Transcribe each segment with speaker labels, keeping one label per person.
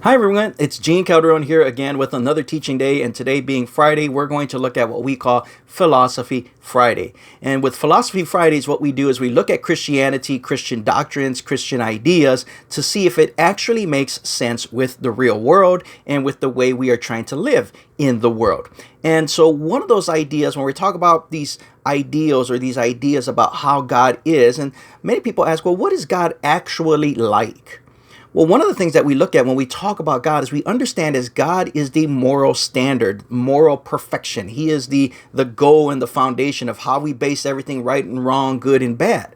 Speaker 1: Hi everyone, it's Gene Calderon here again with another teaching day, and today being Friday, we're going to look at what we call Philosophy Friday. And with Philosophy Fridays, what we do is we look at Christianity, Christian doctrines, Christian ideas to see if it actually makes sense with the real world and with the way we are trying to live in the world. And so one of those ideas, when we talk about these ideals or these ideas about how God is, and many people ask, well, what is God actually like? Well, one of the things that we look at when we talk about God is we understand as God is the moral standard, moral perfection. He is the goal and the foundation of how we base everything right and wrong, good and bad.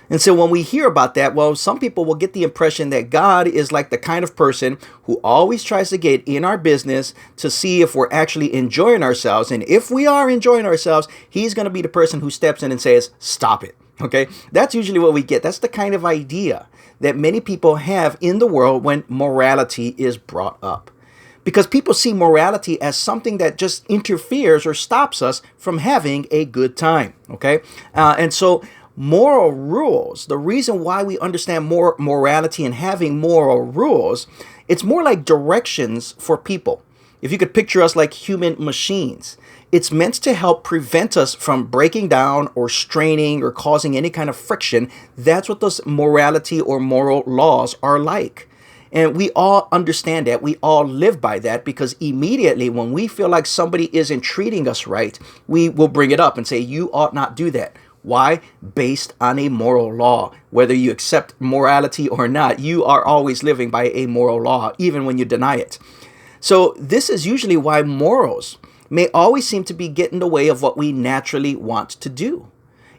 Speaker 1: And so when we hear about that, well, some people will get the impression that God is like the kind of person who always tries to get in our business to see if we're actually enjoying ourselves. And if we are enjoying ourselves, he's going to be the person who steps in and says, stop it. Okay, that's usually what we get. That's the kind of idea that many people have in the world when morality is brought up. Because people see morality as something that just interferes or stops us from having a good time. Okay, and so moral rules, the reason why we understand more morality and having moral rules, it's more like directions for people. If you could picture us like human machines, it's meant to help prevent us from breaking down or straining or causing any kind of friction. That's what those morality or moral laws are like. And we all understand that. We all live by that because immediately when we feel like somebody isn't treating us right, we will bring it up and say, you ought not do that. Why? Based on a moral law. Whether you accept morality or not, you are always living by a moral law, even when you deny it. So this is usually why morals may always seem to be getting in the way of what we naturally want to do.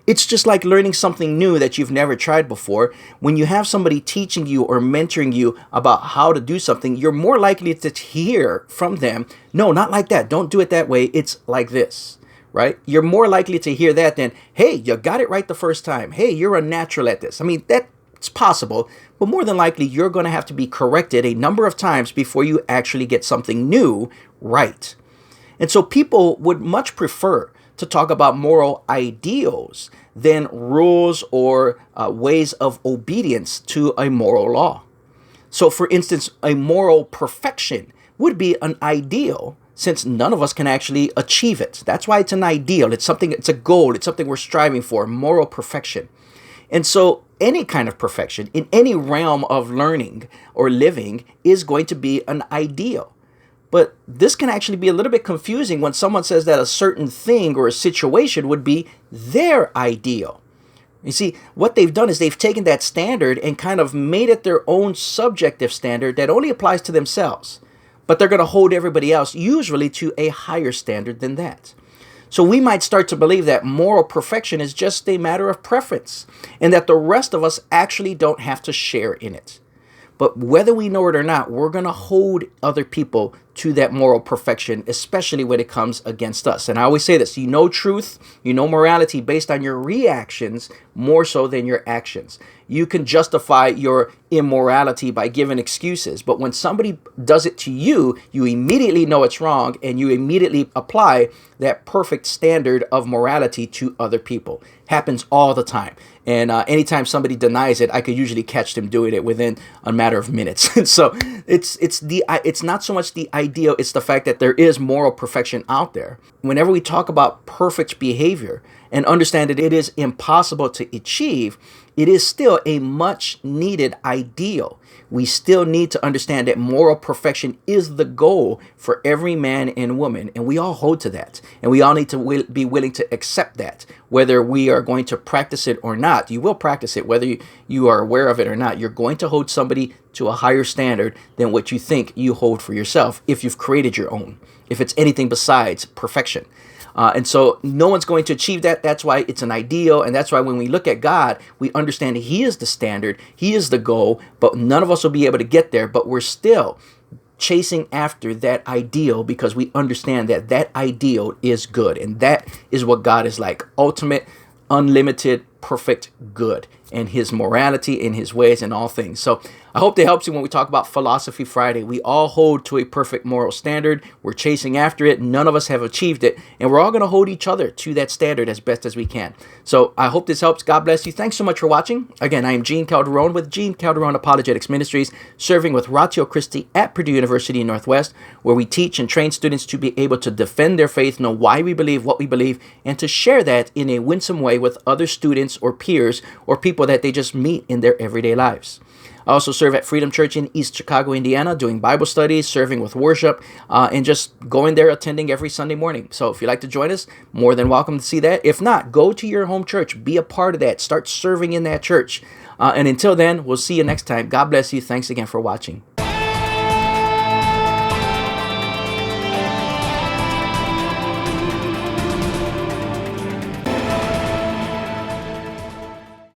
Speaker 1: It's just like learning something new that you've never tried before. When you have somebody teaching you or mentoring you about how to do something, you're more likely to hear from them, no, not like that. Don't do it that way. It's like this, right? You're more likely to hear that than, hey, you got it right the first time. Hey, you're a natural at this. I mean, that's possible, but more than likely, you're going to have to be corrected a number of times before you actually get something new right. And so people would much prefer to talk about moral ideals than rules or ways of obedience to a moral law. So for instance, a moral perfection would be an ideal since none of us can actually achieve it. That's why it's an ideal. It's something, it's a goal. It's something we're striving for, moral perfection. And so any kind of perfection in any realm of learning or living is going to be an ideal. But this can actually be a little bit confusing when someone says that a certain thing or a situation would be their ideal. You see, what they've done is they've taken that standard and kind of made it their own subjective standard that only applies to themselves. But they're going to hold everybody else usually to a higher standard than that. So we might start to believe that moral perfection is just a matter of preference and that the rest of us actually don't have to share in it. But whether we know it or not, we're going to hold other people to that moral perfection, especially when it comes against us. And I always say this, you know truth, you know morality based on your reactions more so than your actions. You can justify your immorality by giving excuses, but when somebody does it to you, you immediately know it's wrong and you immediately apply that perfect standard of morality to other people. Happens all the time. And anytime somebody denies it, I could usually catch them doing it within a matter of minutes. So it's not so much the ideal, it's the fact that there is moral perfection out there. Whenever we talk about perfect behavior and understand that it is impossible to achieve, it is still a much needed ideal. We still need to understand that moral perfection is the goal for every man and woman, and we all hold to that. And we all need to be willing to accept that, whether we are going to practice it or not. You will practice it, whether you are aware of it or not. You're going to hold somebody to a higher standard than what you think you hold for yourself if you've created your own, if it's anything besides perfection. And so no one's going to achieve that. That's why it's an ideal. And that's why when we look at God, we understand he is the standard. He is the goal, but none of us will be able to get there. But we're still chasing after that ideal because we understand that that ideal is good. And that is what God is like. Ultimate, unlimited, perfect good and his morality in his ways and all things. So I hope that helps you when we talk about Philosophy Friday. We all hold to a perfect moral standard. We're chasing after it. None of us have achieved it. And we're all going to hold each other to that standard as best as we can. So I hope this helps. God bless you. Thanks so much for watching. Again, I am Gene Calderon with Gene Calderon Apologetics Ministries, serving with Ratio Christi at Purdue University in Northwest, where we teach and train students to be able to defend their faith, know why we believe what we believe, and to share that in a winsome way with other students or peers or people that they just meet in their everyday lives. I also serve at Freedom Church in East Chicago, Indiana, doing Bible studies, serving with worship, and just going there, attending every Sunday morning. So if you'd like to join us, more than welcome to see that. If not, go to your home church, be a part of that, start serving in that church. And until then, we'll see you next time. God bless you. Thanks again for watching.